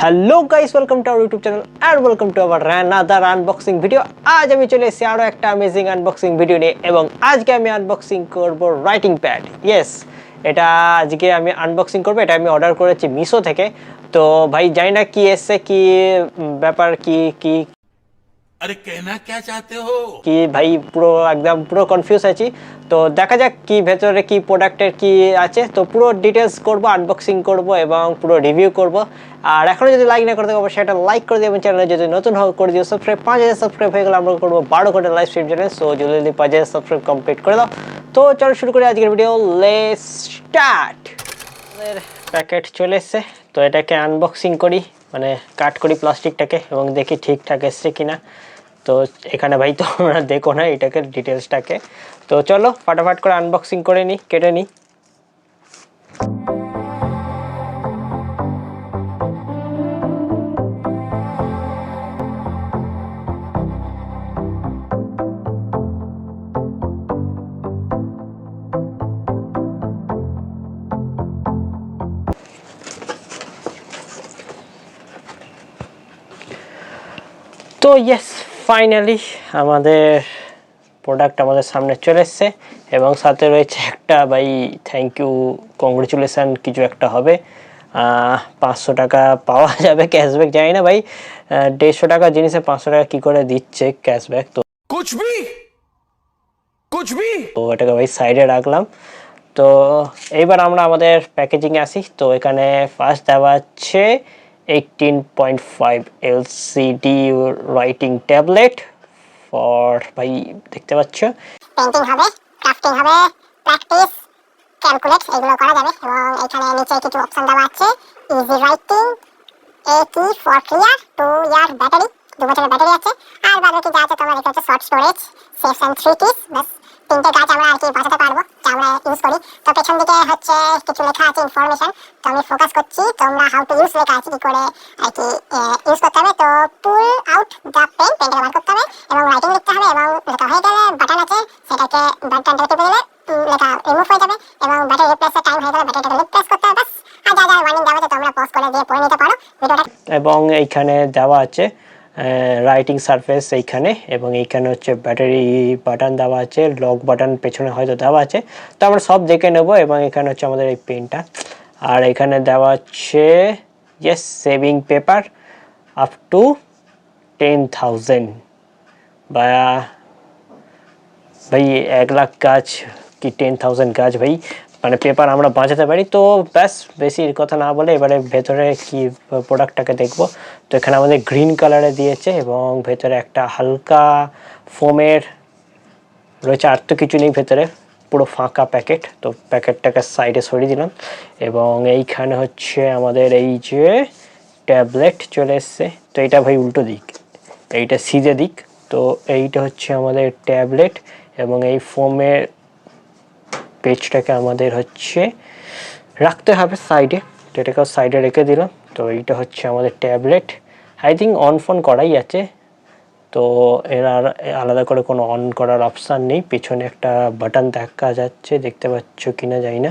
Hello guys, welcome to our YouTube channel and welcome to our another unboxing video. আজ আমি চলে এসেছি আরো একটা অ্যামেজিং আনবক্সিং ভিডিও নিয়ে এবং আজকে আমি আনবক্সিং করব রাইটিং প্যাড। ইয়েস, এটা আজকে আমি আনবক্সিং করব। এটা আমি অর্ডার করেছি মিশো থেকে। তো ভাই জানি না কি এসছে, কি ব্যাপার, কি কি अरे कहना क्या चाहते हो কি ভাই, পুরো একদম পুরো কনফিউজ আছি। তো দেখা যাক কি ভেতরে কি প্রোডাক্টের কি আছে। তো পুরো ডিটেলস করব, আনবক্সিং করব এবং পুরো রিভিউ করব। আর এখনো যদি লাইক না করতে অবশ্যই একটা লাইক করে দিও এবং চ্যানেলে যদি নতুন হও করে দিও সাবস্ক্রাইব। 5000 সাবস্ক্রাইব হয়ে গেলে আমরা করবো 12 ঘন্টা লাইভ স্ট্রিম চ্যানেল। সো জলদি 5000 সাবস্ক্রাইব কমপ্লিট করে দাও। তো চলো শুরু করি আজকের ভিডিও, লেটস স্টার্ট। আমাদের প্যাকেট চলে এসছে, তো এটাকে আনবক্সিং করি, মানে কাট করি প্লাস্টিকটাকে এবং দেখি ঠিকঠাক এসছে কিনা। তো এখানে ভাই তোমরা দেখো না এটাকে ডিটেলসটাকে। তো চলো ফাটাফাট করে আনবক্সিং করে নিই, কেটে নিই। তো ইয়েস, ফাইনালি আমাদের প্রোডাক্ট আমাদের সামনে চলে এসছে এবং সাথে রয়েছে একটা ভাই থ্যাংক ইউ, কংগ্রেচুলেশান কিছু একটা হবে। 500 টাকা পাওয়া যাবে ক্যাশব্যাক। জানি না ভাই 150 টাকা জিনিসে 500 টাকা কী করে দিচ্ছে ক্যাশব্যাক। তো कुछ भी তো এটাকে ভাই সাইডে রাখলাম। তো এইবার আমরা আমাদের প্যাকেজিংয়ে আসি। তো এখানে ফার্স্ট দেওয়া আছে 18.5 LCD রাইটিং ট্যাবলেট ফর, ভাই দেখতে পাচ্ছ, পেইন্টিং হবে, ক্রাফটিং হবে, প্র্যাকটিস, ক্যালকুলেট এগুলো করা যাবে। এবং এখানে নিচে কিছু অপশন দেওয়া আছে, ইজি রাইটিং, এ কি ফর ক্লিয়ার, 2 ইয়ার ব্যাটারি, 2 বছরের ব্যাটারি আছে। আর বাকি যা আছে তোমার এখানে শর্ট স্টোরেজ, সেফ এন্ড 3 কিস, বাস তিনটে কাজ আমরা আর কি বাঁচাতে পারবো যা আমরা ইউজ করি। তো পেছন দিকে হচ্ছে কিছু লেখা আছে ইনফরমেশন। তো আমি ফোকাস করছি তোমরা হাউ টু ইউজ লেখা আছে কি করে আর কি ইউজ করতে হবে। তো পুল আউট দ্য পেন, পেনটা বার করতে হবে এবং রাইটিং লিখতে হবে এবং লেখা হয়ে গেলে বাটন আছে সেটাকে বাটনটা টিপে দিলে লেখা রিমুভ হয়ে যাবে এবং ব্যাটারি রিপ্লেসের টাইম হয়ে গেলে ব্যাটারিটাকে রিপ্লেস করতে হবে। বাস আর যা যা ওয়ার্নিং দেওয়া আছে তোমরা পজ করে দিয়ে পড়ে নিতে পারো ভিডিওটা। এবং এইখানে দেওয়া আছে রাইটিং সারফেস এইখানে, এবং এইখানে হচ্ছে ব্যাটারি বাটন দেওয়া আছে, লক বাটন পেছনে হয়তো দেওয়া আছে। তো আমরা সব দেখে নেব। এবং এখানে হচ্ছে আমাদের এই পেনটা, আর এখানে দেওয়া হচ্ছে yes saving paper up to 10,000 বা ভাই 1 লাখ গাছ কি 10,000 গাছ ভাই, মানে পেপার আমরা বাঁচাতে পারি। তো ব্যাস বেশি কথা না বলে এবারে ভেতরে কি প্রোডাক্টটাকে দেখব। তো এখানে আমাদের গ্রিন কালারে দিয়েছে এবং ভেতরে একটা হালকা ফোমের রয়েছে, আর তো কিছু নেই ভেতরে, পুরো ফাঁকা প্যাকেট। তো প্যাকেটটাকে সাইডে সরিয়ে দিলাম এবং এইখানে হচ্ছে আমাদের এই যে ট্যাবলেট চলে এসছে। তো এইটা ভাই উল্টো দিক, এইটা সিধে দিক। তো এইটা হচ্ছে আমাদের ট্যাবলেট এবং এই ফোমের পেজটাকে আমাদের হচ্ছে রাখতে হবে সাইডে। তো এটাকেও সাইডে রেখে দিলাম। তো এইটা হচ্ছে আমাদের tablet. I think on phone করাই আছে। তো এর আর আলাদা করে কোনো অন করার অপশান নেই। পেছনে একটা বাটন দেখা যাচ্ছে, দেখতে পাচ্ছ কি না জানি না।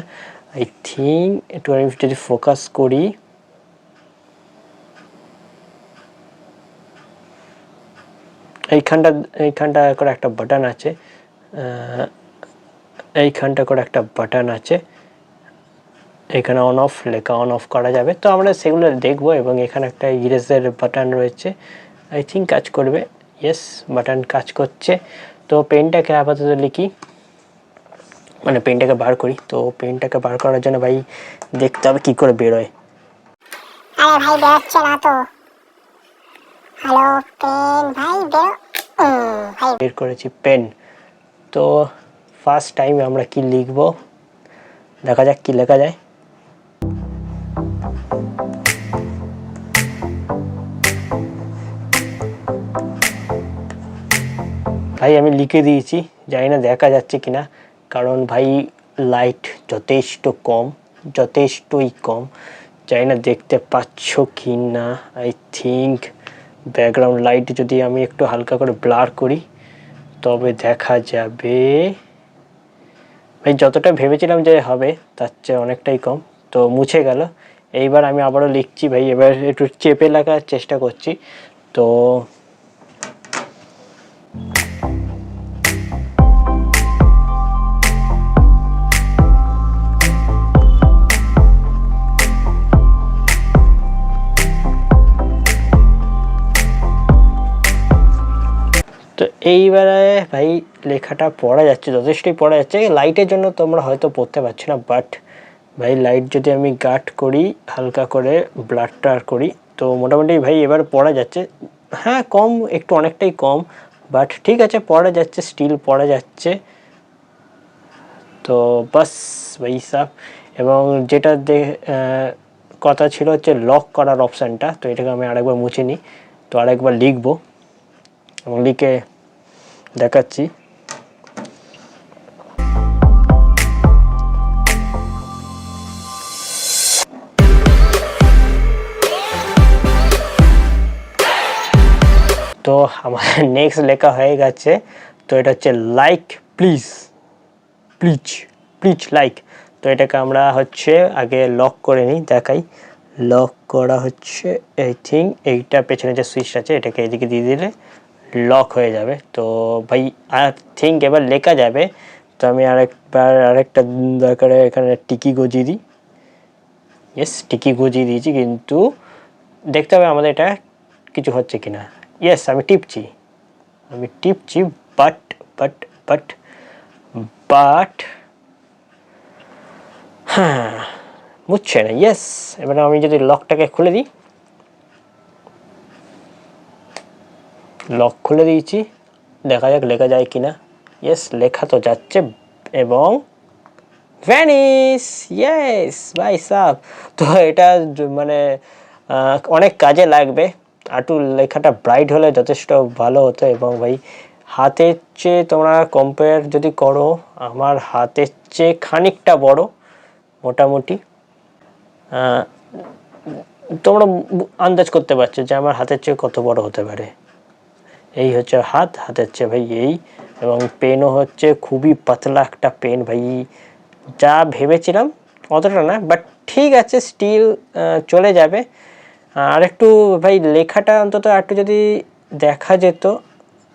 আই থিঙ্ক একটু আমি যদি ফোকাস করি, এইখানটা করে একটা বাটন আছে, এইখানটা করে একটা বাটন আছে, এখানে অন অফ লেখা, অন অফ করা যাবে। তো আমরা সেগুলো দেখবো। এবং এখানে একটা ইরেজের বাটন রয়েছে, আই থিঙ্ক কাজ করবে। ইয়েস, বাটন কাজ করছে। তো পেনটাকে আপাতত লিখি, মানে পেনটাকে বার করি। তো পেনটাকে বার করার জন্য ভাই দেখতে হবে কী করে বেরোয়। আরে ভাই বেরোচ্ছে না তো। হ্যালো পেন ভাই ভাই বের করেছি পেন। তো ফার্স্ট টাইম আমরা কি লিখব, দেখা যাক কি লেখা যায়। ভাই আমি লিখে দিয়েছি, জানি না দেখা যাচ্ছে কিনা, কারণ ভাই লাইট যথেষ্টই কম, জানি না দেখতে পাচ্ছ কি না। আই থিঙ্ক ব্যাকগ্রাউন্ড লাইট যদি আমি একটু হালকা করে ব্লার করি তবে দেখা যাবে। ভাই যতটা ভেবেছিলাম যে হবে তার চেয়ে অনেকটাই কম। তো মুছে গেল এইবার আমি আবারও লিখছি ভাই, এবার একটু চেপে লেখার চেষ্টা করছি। তো তো এইবারে ভাই লেখাটা পড়া যাচ্ছে, যথেষ্টই পড়া যাচ্ছে। লাইটের জন্য তোমরা হয়তো পড়তে পারছি না, বাট ভাই লাইট যদি আমি গার্ড করি, হালকা করে ব্লাডটা করি, তো মোটামুটি ভাই এবার পড়া যাচ্ছে। হ্যাঁ কম, একটু অনেকটাই কম, বাট ঠিক আছে পড়া যাচ্ছে, স্টিল পড়া যাচ্ছে। তো বাস ভাই সাব। এবং যেটা কথা ছিল হচ্ছে লক করার অপশানটা, তো এটাকে আমি আরেকবার মুছে নিই। তো আরেকবার লিখবো এবং লিখে দেখাচ্ছি। তো আমাদের নেক্সট লেখা হয়ে গেছে। তো এটা হচ্ছে like please, please please like. তো এটাকে আমরা হচ্ছে আগে লক করে নিই, দেখাই। লক করা হচ্ছে এই থিং, এইটা পেছনে যে সুইচ আছে এটাকে এদিকে দিয়ে দিলে লক হয়ে যাবে। তো ভাই আই থিঙ্ক এবার লেখা যাবে। তো আমি আরেকটা দরকারে এখানে টিকি গজিয়ে দিই। ইয়েস, টিকি গজিয়ে দিয়েছি, কিন্তু দেখতে হবে আমাদের এটা কিছু হচ্ছে কি না। ইয়েস, আমি টিপছি বাট বাট বাট বাট হ্যাঁ মুছছে না। ইয়েস, এবার আমি যদি লকটাকে খুলে দিই, লক খুলে দিয়েছি, দেখা যাক লেখা যায় কি না। ইয়েস, লেখা তো যাচ্ছে এবং ভ্যানিস। ইয়েস ভাই সাব। তো এটা মানে অনেক কাজে লাগবে। একটু লেখাটা ব্রাইট হলে যথেষ্ট ভালো হতো। এবং ভাই হাতের চেয়ে তোমরা কম্পেয়ার যদি করো, আমার হাতের চেয়ে খানিকটা বড় মোটামুটি। তোমরা আন্দাজ করতে পারছো যে আমার হাতের চেয়ে কত বড় হতে পারে। এই হচ্ছে হাতের চেয়ে ভাই এই। এবং পেনও হচ্ছে খুবই পাতলা একটা পেন ভাই, যা ভেবেছিলাম অতটা না, বাট ঠিক আছে, স্টিল চলে যাবে। আর একটু ভাই লেখাটা অন্তত একটু যদি দেখা যেত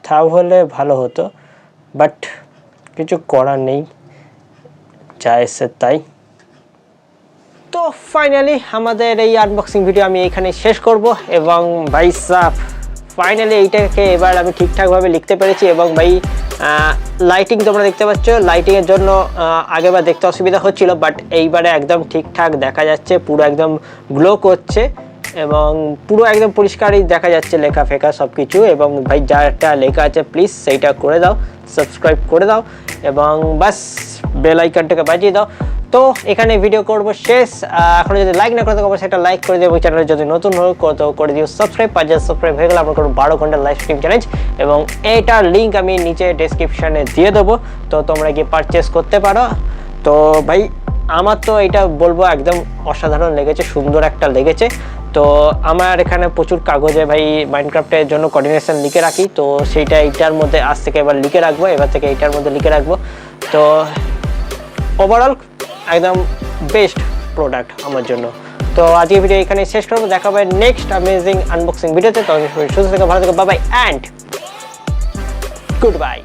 তাহলে ভালো হতো, বাট কিছু করার নেই, যা এসে তাই। তো ফাইনালি আমাদের এই আনবক্সিং ভিডিও আমি এইখানে শেষ করব। এবং ভাই সাব ফাইনালি এইটাকে এবার আমি ঠিকঠাকভাবে লিখতে পেরেছি। এবং ভাই লাইটিং তোমরা দেখতে পাচ্ছ, লাইটিংয়ের জন্য আগেবার দেখতে অসুবিধা হচ্ছিল, বাট এইবারে একদম ঠিকঠাক দেখা যাচ্ছে, পুরো একদম গ্লো করছে এবং পুরো একদম পরিষ্কারই দেখা যাচ্ছে লেখা ফেকা সব কিছু। এবং ভাই যাটা লেখা আছে প্লিজ সেইটা করে দাও, সাবস্ক্রাইব করে দাও এবং বাস বেল আইকনটাকে বাজিয়ে দাও। তো এখানে ভিডিও করবো শেষ। এখন যদি লাইক না করে থাকো সেটা লাইক করে দিও, চ্যানেলে যদি নতুন হো তো করে দিও সাবস্ক্রাইব। 5000 সাবস্ক্রাইব হয়ে গেলে আমরা করবো 12 ঘন্টার লাইভ স্ট্রিম চ্যালেঞ্জ এবং এইটার লিঙ্ক আমি নিচে ডেসক্রিপশানে দিয়ে দেবো, তো তোমরা গিয়ে পারচেস করতে পারো। তো ভাই আমার তো এটা বলবো একদম অসাধারণ লেগেছে, সুন্দর একটা লেগেছে। তো আমার এখানে প্রচুর কাগজে ভাই মাইনক্রাফটের জন্য কোঅর্ডিনেশন লিখে রাখি, তো সেইটা এইটার মধ্যে আজ থেকে এবার লিখে রাখবো, এবার থেকে এইটার মধ্যে লিখে রাখবো। তো ওভারঅল একদম বেস্ট প্রোডাক্ট আমার জন্য। তো আজকে ভিডিও এখানে শেষ করবো, দেখা হবে নেক্সট অ্যামেজিং আনবক্সিং ভিডিওতে। তো সুস্থ থেকে ভালো থেকে, bye bye and good bye.